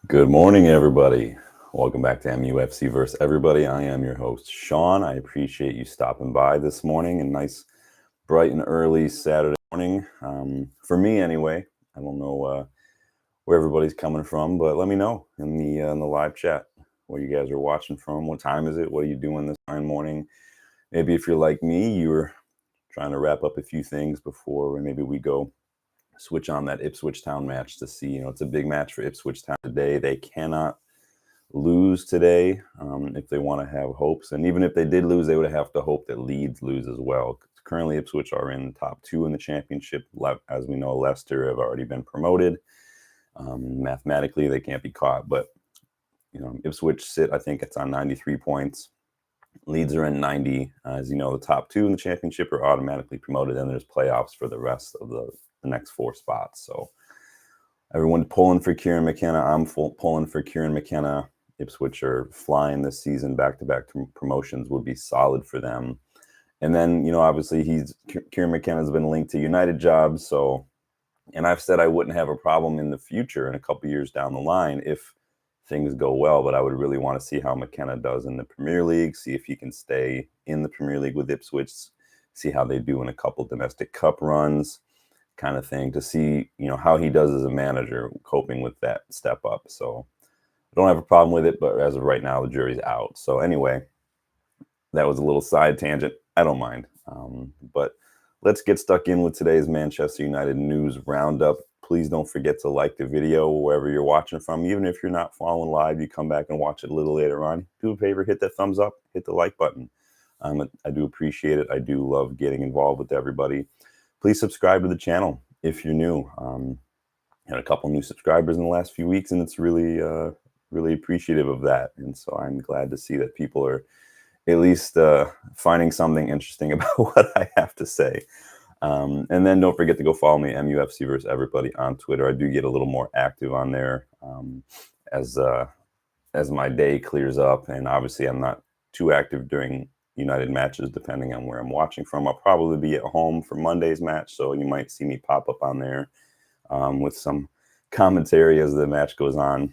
Good morning, everybody. Welcome back to MUFC vs. Everybody. I am your host, Sean. I appreciate you stopping by this morning. A nice, bright and early Saturday morning. For me, anyway. I don't know where everybody's coming from, but let me know in the live chat where you guys are watching from. What time is it? What are you doing this fine morning? Maybe if you're like me, you were trying to wrap up a few things before maybe we go switch on that Ipswich Town match to see. It's a big match for Ipswich Town today. They cannot lose today if they want to have hopes. And even if they did lose, they would have to hope that Leeds lose as well. Currently, Ipswich are in top two in the championship. As we know, Leicester have already been promoted. Mathematically, they can't be caught. But, Ipswich sit, I think it's on 93 points. Leeds are in 90. As you know, the top two in the championship are automatically promoted, and there's playoffs for the rest of the next four spots. So everyone's pulling for Kieran McKenna. I'm pulling for Kieran McKenna. Ipswich are flying this season. Back-to-back promotions would be solid for them. And then, obviously Kieran McKenna's been linked to United jobs. So, and I've said I wouldn't have a problem in the future in a couple years down the line if things go well, but I would really want to see how McKenna does in the Premier League, see if he can stay in the Premier League with Ipswich, see how they do in a couple domestic cup runs, kind of thing, to see, how he does as a manager, coping with that step up. So I don't have a problem with it, but as of right now, the jury's out. So anyway, that was a little side tangent. I don't mind. But let's get stuck in with today's Manchester United news roundup. Please don't forget to like the video wherever you're watching from. Even if you're not following live, you come back and watch it a little later on. Do a favor, hit that thumbs up, hit the like button. I do appreciate it. I do love getting involved with everybody. Please subscribe to the channel if you're new. Had a couple new subscribers in the last few weeks, and it's really, really appreciative of that. And so I'm glad to see that people are at least finding something interesting about what I have to say. And then don't forget to go follow me, MUFC vs. Everybody on Twitter. I do get a little more active on there as my day clears up. And obviously I'm not too active during United matches, depending on where I'm watching from. I'll probably be at home for Monday's match, so you might see me pop up on there with some commentary as the match goes on.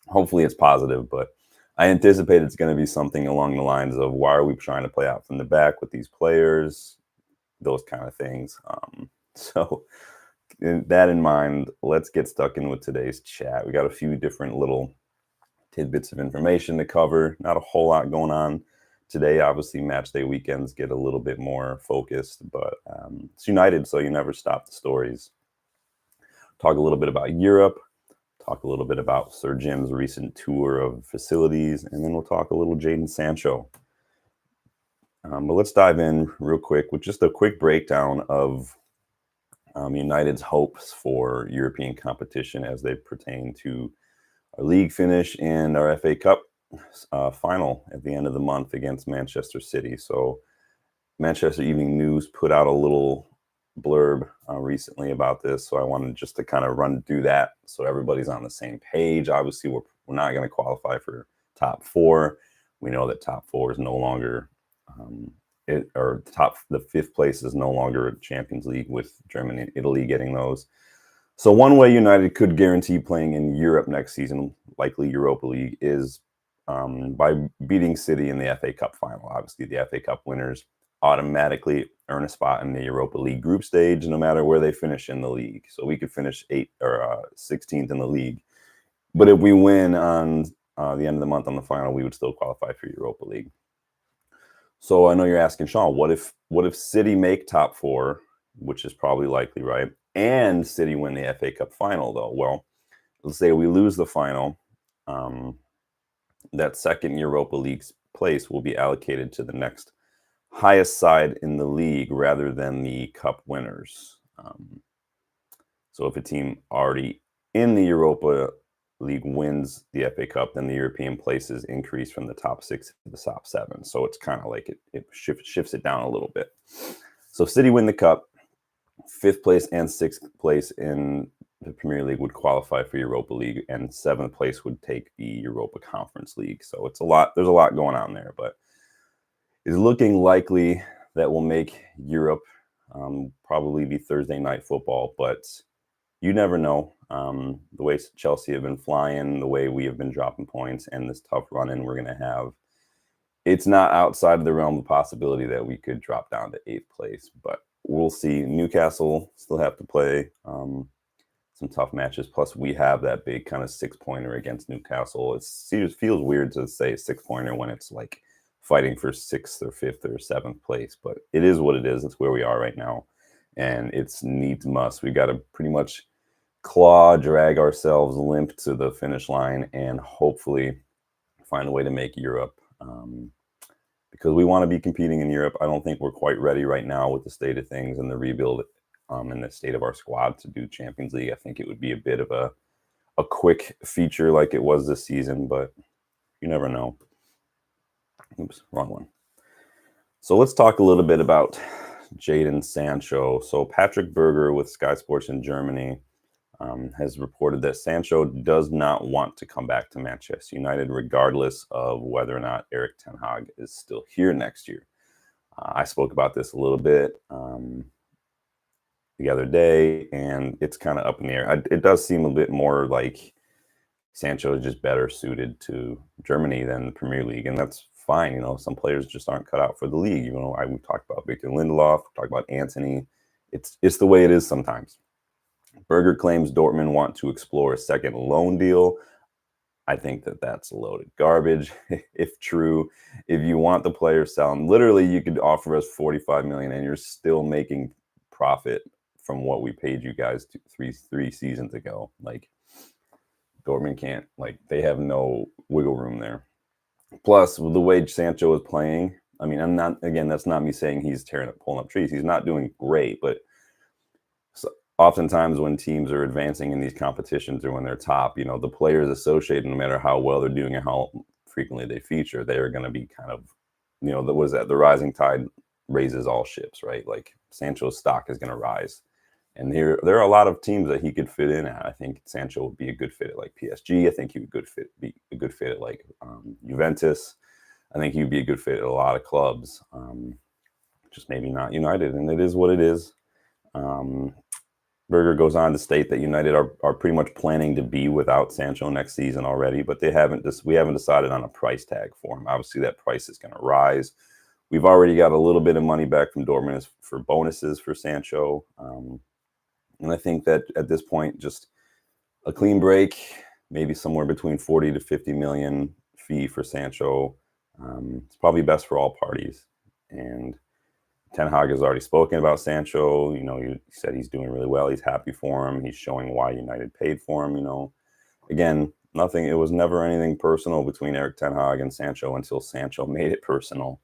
Hopefully it's positive, but I anticipate it's going to be something along the lines of, why are we trying to play out from the back with these players? Those kind of things. So that in mind, let's get stuck in with today's chat. We got a few different little tidbits of information to cover. Not a whole lot going on today. Obviously, match day weekends get a little bit more focused, but it's United, so you never stop the stories. Talk a little bit about Europe. Talk a little bit about Sir Jim's recent tour of facilities, and then we'll talk a little Jadon Sancho. But let's dive in real quick with just a quick breakdown of United's hopes for European competition as they pertain to our league finish and our FA Cup final at the end of the month against Manchester City. So Manchester Evening News put out a little blurb recently about this, so I wanted just to kind of run through that so everybody's on the same page. Obviously, we're not going to qualify for top four. We know that top four is no longer the fifth place is no longer Champions League, with Germany and Italy getting those. So one way United could guarantee playing in Europe next season, likely Europa League, is by beating City in the FA Cup final. Obviously, the FA Cup winners automatically earn a spot in the Europa League group stage, no matter where they finish in the league. So we could finish 8th or 16th in the league, but if we win on the end of the month on the final, we would still qualify for Europa League. So I know you're asking, Sean, what if City make top four, which is probably likely, right? And City win the FA Cup final, though. Well, let's say we lose the final. That second Europa League place will be allocated to the next highest side in the league rather than the cup winners. So if a team already in the Europa League wins the FA Cup, then the European places increase from the top 6 to the top 7. So it's kind of like it shifts it down a little bit. So if City win the Cup, 5th place and 6th place in the Premier League would qualify for Europa League, and 7th place would take the Europa Conference League. So it's a lot. There's a lot going on there, but it's looking likely that we'll make Europe. Probably be Thursday night football, but you never know. The way Chelsea have been flying, the way we have been dropping points, and this tough run-in we're going to have, it's not outside of the realm of possibility that we could drop down to 8th place. But we'll see. Newcastle still have to play some tough matches. Plus, we have that big kind of 6-pointer against Newcastle. It feels weird to say 6-pointer when it's like fighting for 6th or 5th or 7th place. But it is what it is. It's where we are right now. And it's needs must. We got to pretty much drag ourselves limp to the finish line and hopefully find a way to make Europe, because we want to be competing in Europe. I don't think we're quite ready right now with the state of things and the rebuild and the state of our squad to do Champions League. I think it would be a bit of a quick feature like it was this season, but you never know. Oops, wrong one. So let's talk a little bit about Jadon Sancho. So Patrick Berger with Sky Sports in Germany has reported that Sancho does not want to come back to Manchester United, regardless of whether or not Erik ten Hag is still here next year. I spoke about this a little bit the other day, and it's kind of up in the air. It does seem a bit more like Sancho is just better suited to Germany than the Premier League, and that's fine. Some players just aren't cut out for the league. We talked about Victor Lindelof, we talked about Antony. It's the way it is sometimes. Berger claims Dortmund want to explore a second loan deal. I think that that's loaded garbage. If true, if you want the player selling, literally you could offer us 45 million and you're still making profit from what we paid you guys three seasons ago. Like, Dortmund can't, they have no wiggle room there. Plus, with the way Sancho is playing, I mean, that's not me saying he's pulling up trees. He's not doing great, but oftentimes when teams are advancing in these competitions or when they're top, the players associated, no matter how well they're doing and how frequently they feature, they are going to be kind of, the rising tide raises all ships, right? Like, Sancho's stock is going to rise. And there are a lot of teams that he could fit in at. I think Sancho would be a good fit at like PSG. I think he would be a good fit at like Juventus. I think he would be a good fit at a lot of clubs, just maybe not United. And it is what it is. Berger goes on to state that United are pretty much planning to be without Sancho next season already, but we haven't decided on a price tag for him. Obviously, that price is going to rise. We've already got a little bit of money back from Dortmund for bonuses for Sancho. And I think that at this point, just a clean break, maybe somewhere between 40 to 50 million fee for Sancho. It's probably best for all parties. And Ten Hag has already spoken about Sancho. He said he's doing really well. He's happy for him. He's showing why United paid for him. Again, nothing. It was never anything personal between Erik ten Hag and Sancho until Sancho made it personal.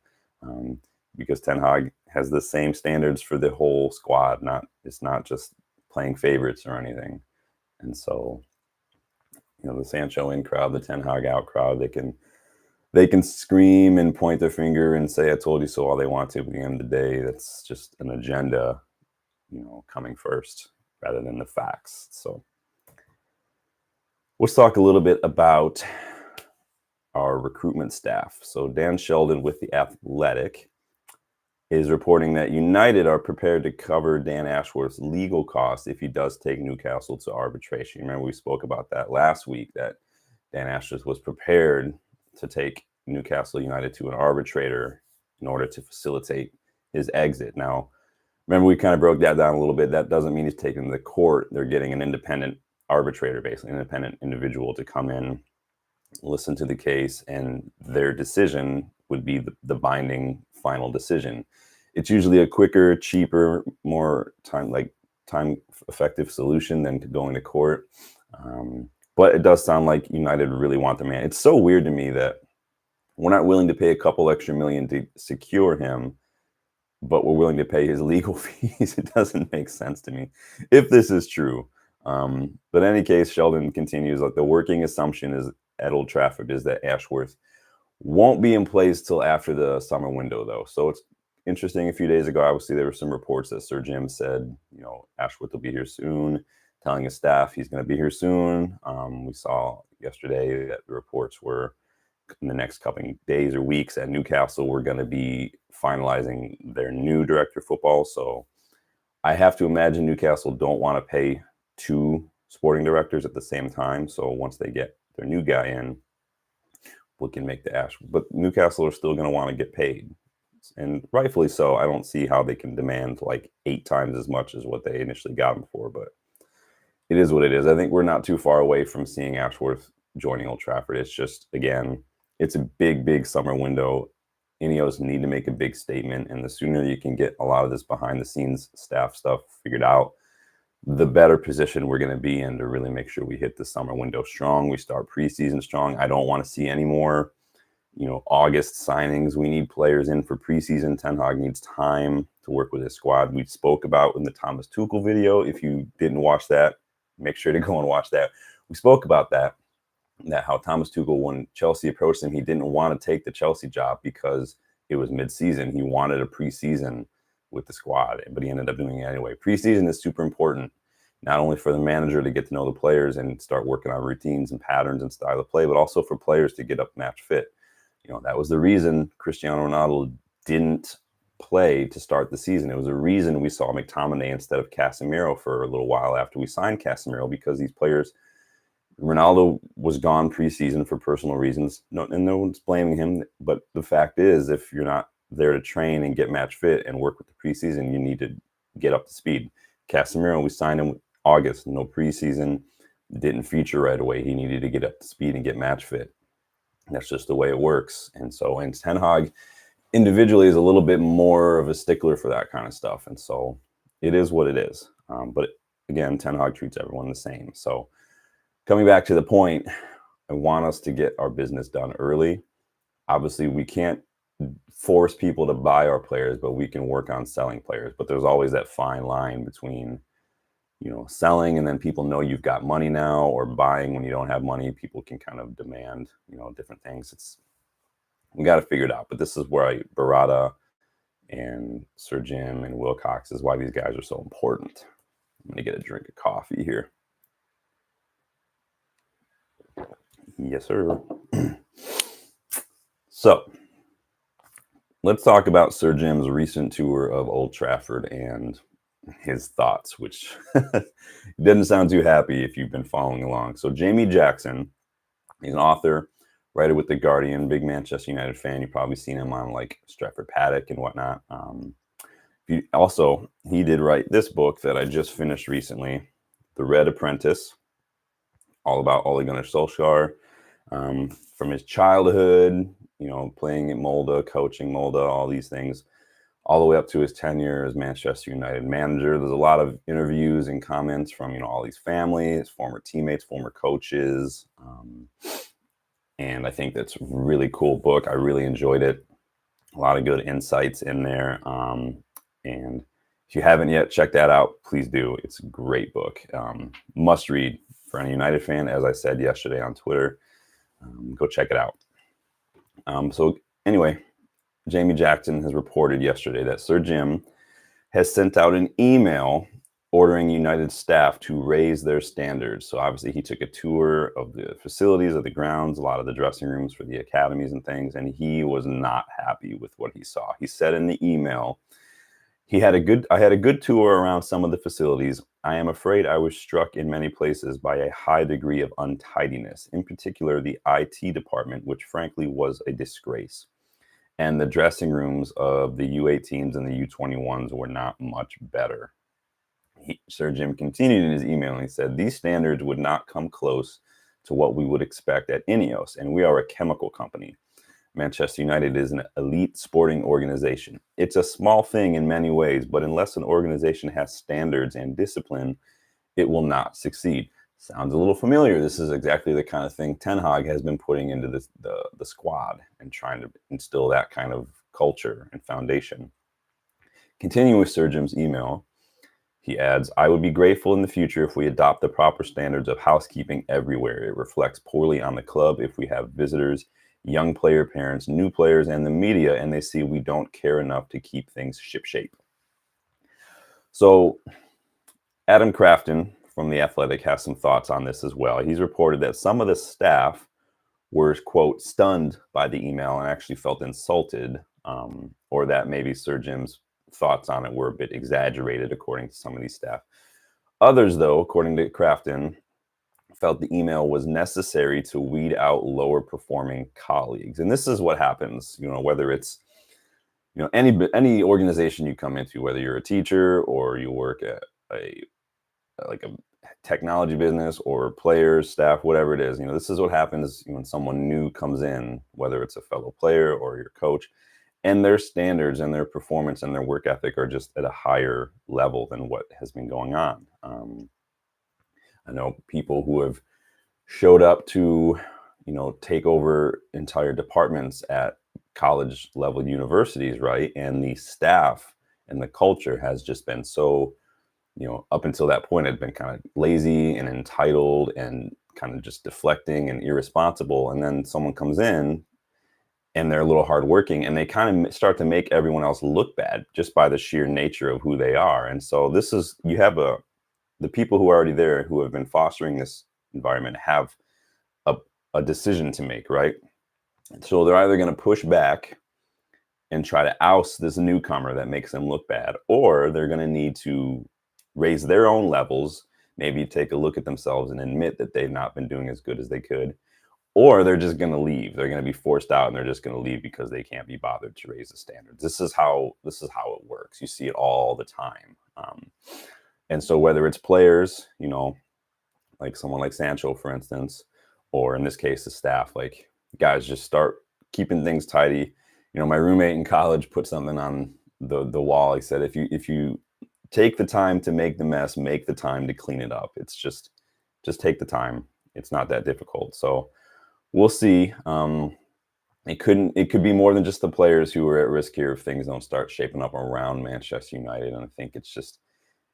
Because Ten Hag has the same standards for the whole squad. It's not just playing favorites or anything. And so, the Sancho in crowd, the Ten Hag out crowd, they can scream and point their finger and say, I told you so all they want to, but at the end of the day, that's just an agenda, coming first rather than the facts. So let's talk a little bit about our recruitment staff. So Dan Sheldon with The Athletic is reporting that United are prepared to cover Dan Ashworth's legal costs if he does take Newcastle to arbitration. Remember, we spoke about that last week, that Dan Ashworth was prepared to take Newcastle United to an arbitrator in order to facilitate his exit. Now, remember, we kind of broke that down a little bit. That doesn't mean he's taking them to court. They're getting an independent arbitrator, basically, an independent individual to come in, listen to the case, and their decision would be the binding final decision. It's usually a quicker, cheaper, more time-effective solution than going to court. But it does sound like United really want the man. It's so weird to me that we're not willing to pay a couple extra million to secure him, but we're willing to pay his legal fees. It doesn't make sense to me if this is true. But in any case, Sheldon continues, the working assumption is at Old Trafford is that Ashworth won't be in place till after the summer window, though. So it's interesting. A few days ago, obviously, there were some reports that Sir Jim said, Ashworth will be here soon, telling his staff he's going to be here soon. We saw yesterday that the reports were in the next couple of days or weeks at Newcastle, we're going to be finalizing their new director of football. So I have to imagine Newcastle don't want to pay two sporting directors at the same time. So once they get their new guy in, we can make the Ash. But Newcastle are still going to want to get paid, and rightfully so. I don't see how they can demand like 8 times as much as what they initially got him for, but it is what it is. I think we're not too far away from seeing Ashworth joining Old Trafford. It's just, again, it's a big, big summer window. Ineos need to make a big statement, and the sooner you can get a lot of this behind the scenes staff stuff figured out, the better position we're going to be in to really make sure we hit the summer window strong. We start preseason strong. I don't want to see any more, August signings. We need players in for preseason. Ten Hag needs time to work with his squad. We spoke about in the Thomas Tuchel video. If you didn't watch that, make sure to go and watch that. We spoke about that how Thomas Tuchel, when Chelsea approached him, he didn't want to take the Chelsea job because it was mid-season. He wanted a preseason with the squad, but he ended up doing it anyway. Preseason is super important, not only for the manager to get to know the players and start working on routines and patterns and style of play, but also for players to get up match fit. That was the reason Cristiano Ronaldo didn't play to start the season. It was a reason we saw McTominay instead of Casemiro for a little while after we signed Casemiro, because these players, Ronaldo was gone preseason for personal reasons. And no one's blaming him. But the fact is, if you're not there to train and get match fit and work with the preseason, you need to get up to speed. Casemiro, we signed him August, no preseason, didn't feature right away. He needed to get up to speed and get match fit. That's just the way it works. And Ten Hag individually is a little bit more of a stickler for that kind of stuff. And so it is what it is. But again, Ten Hag treats everyone the same. So coming back to the point, I want us to get our business done early. Obviously, we can't force people to buy our players, but we can work on selling players. But there's always that fine line between, selling and then people know you've got money now, or buying when you don't have money. People can kind of demand, different things. We got to figure it out. But this is where Barada and Sir Jim and Wilcox is why these guys are so important. I'm going to get a drink of coffee here. Yes, sir. So let's talk about Sir Jim's recent tour of Old Trafford and his thoughts, which doesn't sound too happy if you've been following along. So Jamie Jackson, he's an author, writer with The Guardian, big Manchester United fan. You've probably seen him on like Stratford Paddock and whatnot. He did write this book that I just finished recently, The Red Apprentice, all about Ole Gunnar Solskjaer, from his childhood, playing at Molde, coaching Molde, all these things, all the way up to his tenure as Manchester United manager. There's a lot of interviews and comments from, all these families, former teammates, former coaches. And I think that's a really cool book. I really enjoyed it. A lot of good insights in there. And if you haven't yet checked that out, please do. It's a great book. Must read for any United fan, as I said yesterday on Twitter. Go check it out. So anyway, Jamie Jackson has reported yesterday that Sir Jim has sent out an email ordering United staff to raise their standards. So obviously he took a tour of the facilities, of the grounds, a lot of the dressing rooms for the academies and things, and he was not happy with what he saw. He said in the email, I had a good tour around some of the facilities. I am afraid I was struck in many places by a high degree of untidiness, in particular the IT department, which frankly was a disgrace. And the dressing rooms of the U18s and the U21s were not much better. Sir Jim continued in his email and he said, these standards would not come close to what we would expect at Ineos, and we are a chemical company. Manchester United is an elite sporting organization. It's a small thing in many ways, but unless an organization has standards and discipline, it will not succeed. Sounds a little familiar. This is exactly the kind of thing Ten Hag has been putting into the squad and trying to instill that kind of culture and foundation. Continuing with Sir Jim's email, he adds, I would be grateful in the future if we adopt the proper standards of housekeeping everywhere. It reflects poorly on the club if we have visitors, young player parents, new players, and the media, and they see we don't care enough to keep things shipshape. So Adam Crafton from The Athletic has some thoughts on this as well. He's reported that some of the staff were, quote, stunned by the email and actually felt insulted, or that maybe Sir Jim's thoughts on it were a bit exaggerated, according to some of these staff. Others, though, according to Crafton, felt the email was necessary to weed out lower performing colleagues. And this is what happens, whether it's any organization you come into, whether you're a teacher or you work at a like a technology business or players, staff, whatever it is. This is what happens when someone new comes in, whether it's a fellow player or your coach, and their standards and their performance and their work ethic are just at a higher level than what has been going on. I know people who have showed up to, take over entire departments at college level universities, right? And the staff and the culture has just been so, up until that point, had been kind of lazy and entitled and kind of just deflecting and irresponsible. And then someone comes in and they're a little hardworking and they kind of start to make everyone else look bad just by the sheer nature of who they are. And so you have the people who are already there who have been fostering this environment have a decision to make, right? So they're either going to push back and try to oust this newcomer that makes them look bad, or they're going to need to raise their own levels, maybe take a look at themselves and admit that they've not been doing as good as they could, or they're just going to leave. They're going to be forced out and they're just going to leave because they can't be bothered to raise the standards. This is how it works. You see it all the time. And so whether it's players, like someone like Sancho, for instance, or in this case, the staff, like, guys, just start keeping things tidy. My roommate in college put something on the wall. He said, if you take the time to make the mess, make the time to clean it up. It's just take the time. It's not that difficult. So we'll see. It could be more than just the players who are at risk here if things don't start shaping up around Manchester United. And I think it's just,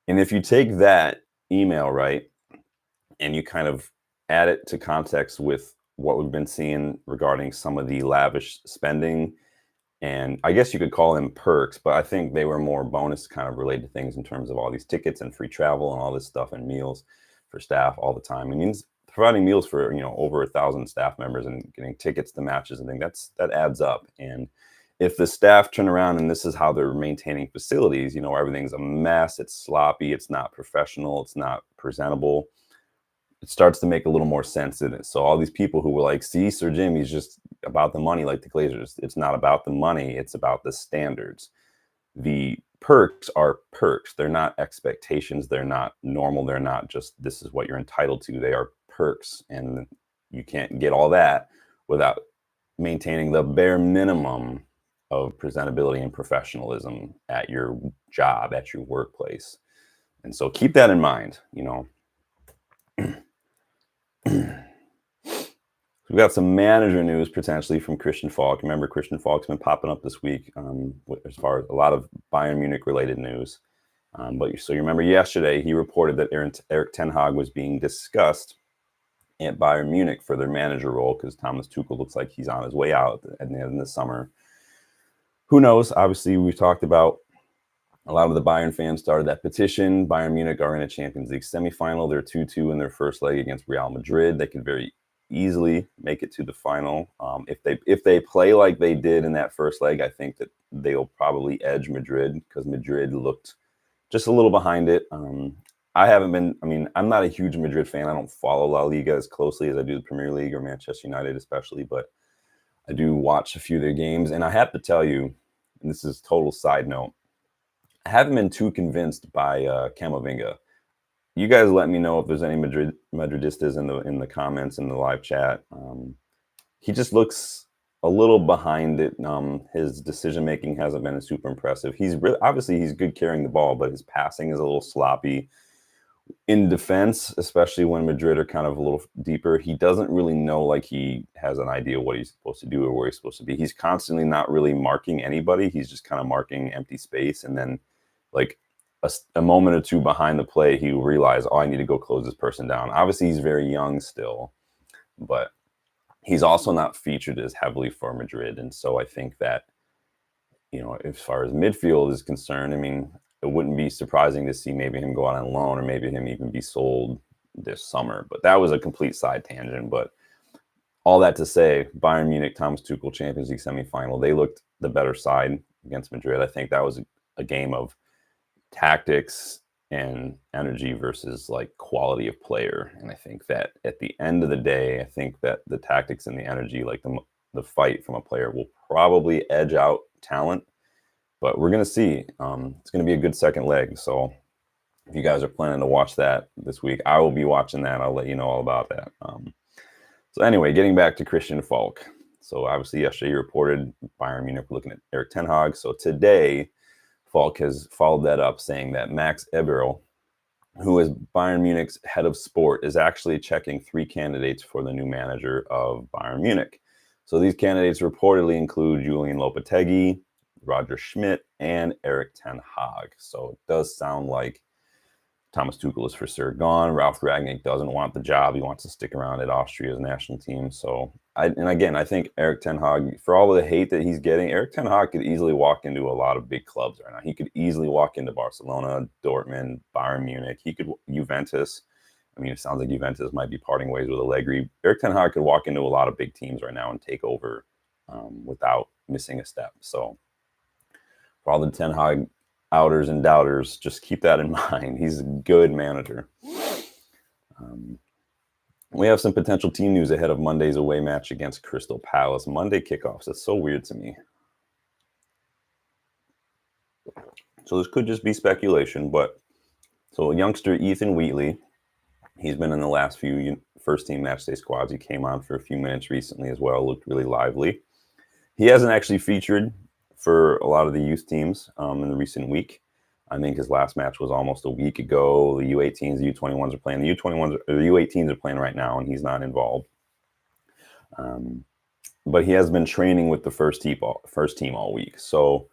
and if you take that email, right, and you kind of add it to context with what we've been seeing regarding some of the lavish spending, and I guess you could call them perks, but I think they were more bonus kind of related things in terms of all these tickets and free travel and all this stuff and meals for staff all the time. It means providing meals for, over 1,000 staff members and getting tickets to matches and things, that adds up. And if the staff turn around and this is how they're maintaining facilities, everything's a mess, it's sloppy, it's not professional, it's not presentable, it starts to make a little more sense in it. So all these people who were like, see, Sir Jim, he's just about the money like the Glazers. It's not about the money. It's about the standards. The perks are perks. They're not expectations. They're not normal. They're not just, this is what you're entitled to. They are perks. And you can't get all that without maintaining the bare minimum of presentability and professionalism at your job, at your workplace. And so keep that in mind, We've got some manager news potentially from Christian Falk. Remember, Christian Falk's been popping up this week as far as a lot of Bayern Munich related news. So you remember yesterday he reported that Erik ten Hag was being discussed at Bayern Munich for their manager role because Thomas Tuchel looks like he's on his way out at the end of the summer. Who knows? Obviously, we've talked about a lot of the Bayern fans started that petition. Bayern Munich are in a Champions League semifinal. They're 2-2 in their first leg against Real Madrid. They could very easily make it to the final. If they play like they did in that first leg, I think that they'll probably edge Madrid because Madrid looked just a little behind it. I'm not a huge Madrid fan. I don't follow La Liga as closely as I do the Premier League or Manchester United especially, but I do watch a few of their games. And I have to tell you, and this is a total side note, I haven't been too convinced by Camavinga. You guys let me know if there's any Madridistas in the comments in the live chat. He just looks a little behind it. His decision making hasn't been super impressive. Obviously he's good carrying the ball, but his passing is a little sloppy. In defense, especially when Madrid are kind of a little deeper, he doesn't really know, like he has an idea what he's supposed to do or where he's supposed to be. He's constantly not really marking anybody. He's just kind of marking empty space, and then like a moment or two behind the play, he will realize, I need to go close this person down. Obviously, he's very young still, but he's also not featured as heavily for Madrid. And so I think that, as far as midfield is concerned, it wouldn't be surprising to see maybe him go out on loan or maybe him even be sold this summer. But that was a complete side tangent. But all that to say, Bayern Munich, Thomas Tuchel, Champions League semifinal, they looked the better side against Madrid. I think that was a game of tactics and energy versus like quality of player. And I think that at the end of the day, I think that the tactics and the energy, like the fight from a player, will probably edge out talent. But we're gonna see. It's gonna be a good second leg. So if you guys are planning to watch that this week, I will be watching that. I'll let you know all about that. So anyway, getting back to Christian Falk. So obviously yesterday you reported Bayern Munich were looking at Erik ten Hag. So today, Falk has followed that up, saying that Max Eberl, who is Bayern Munich's head of sport, is actually checking 3 candidates for the new manager of Bayern Munich. So these candidates reportedly include Julian Lopetegui, Roger Schmidt, and Erik ten Hag. So it does sound like Thomas Tuchel is for sure gone. Ralf Rangnick doesn't want the job. He wants to stick around at Austria's national team. So, I think Erik ten Hag, for all of the hate that he's getting, Erik ten Hag could easily walk into a lot of big clubs right now. He could easily walk into Barcelona, Dortmund, Bayern Munich. He could Juventus. I mean, it sounds like Juventus might be parting ways with Allegri. Erik ten Hag could walk into a lot of big teams right now and take over without missing a step. So, for all the ten Hag outers and doubters, just keep that in mind. He's a good manager. We have some potential team news ahead of Monday's away match against Crystal Palace. Monday kickoffs. That's so weird to me. So this could just be speculation, but so youngster Ethan Wheatley, he's been in the last few first team matchday squads. He came on for a few minutes recently as well. Looked really lively. He hasn't actually featured for a lot of the youth teams in the recent week. I think his last match was almost a week ago. The U18s, the U21s are playing. The U21s, or the U18s are playing right now, and he's not involved. But he has been training with the first team all week. So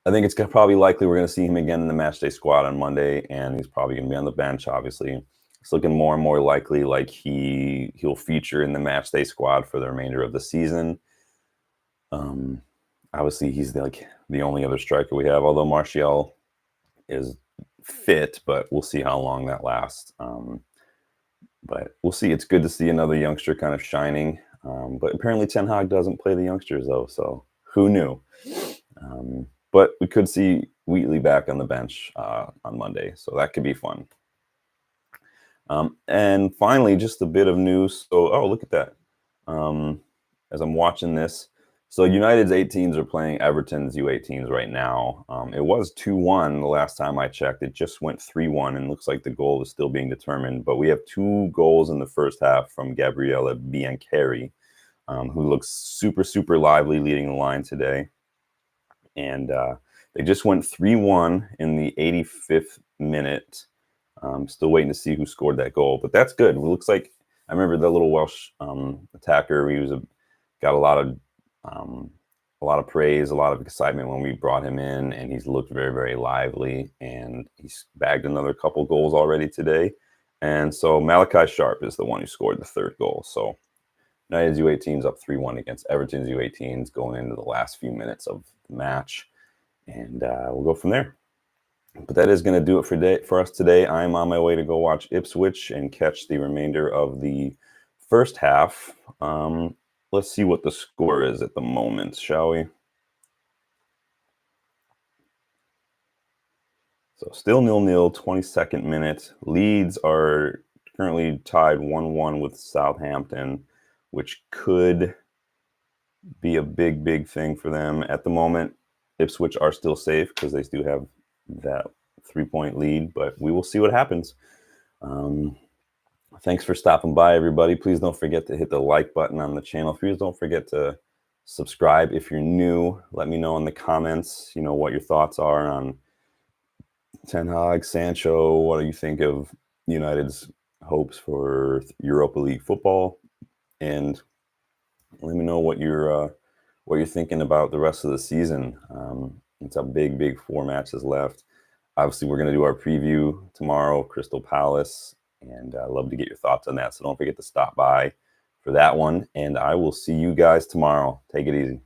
I think it's probably likely we're going to see him again in the matchday squad on Monday, and he's probably going to be on the bench. Obviously, it's looking more and more likely like he'll feature in the matchday squad for the remainder of the season. Obviously, he's like the only other striker we have, although Martial is fit, but we'll see how long that lasts. But we'll see. It's good to see another youngster kind of shining. But apparently Ten Hag doesn't play the youngsters, though, so who knew? But we could see Wheatley back on the bench on Monday, so that could be fun. And finally, just a bit of news. So, oh, look at that. As I'm watching this, so United's 18s are playing Everton's U18s right now. It was 2-1 the last time I checked. It just went 3-1, and looks like the goal is still being determined. But we have 2 goals in the first half from Gabriele Biancheri, who looks super, super lively leading the line today. And they just went 3-1 in the 85th minute. Still waiting to see who scored that goal, but that's good. It looks like I remember the little Welsh attacker. He got a lot of praise, a lot of excitement when we brought him in, and he's looked very, very lively. And he's bagged another couple goals already today. And so Malachi Sharp is the one who scored the 3rd goal. So United's U18s up 3-1 against Everton's U18s going into the last few minutes of the match, and we'll go from there. But that is going to do it for us today. I'm on my way to go watch Ipswich and catch the remainder of the first half. Let's see what the score is at the moment, shall we? So still 0-0, 22nd minute. Leeds are currently tied 1-1 with Southampton, which could be a big, big thing for them. At the moment, Ipswich are still safe because they do have that 3-point lead, but we will see what happens. Thanks for stopping by, everybody. Please don't forget to hit the like button on the channel. Please don't forget to subscribe if you're new. Let me know in the comments, what your thoughts are on Ten Hag, Sancho. What do you think of United's hopes for Europa League football? And let me know what you're thinking about the rest of the season. It's a big, big 4 matches left. Obviously, we're going to do our preview tomorrow, Crystal Palace, and I'd love to get your thoughts on that. So don't forget to stop by for that one, and I will see you guys tomorrow. Take it easy.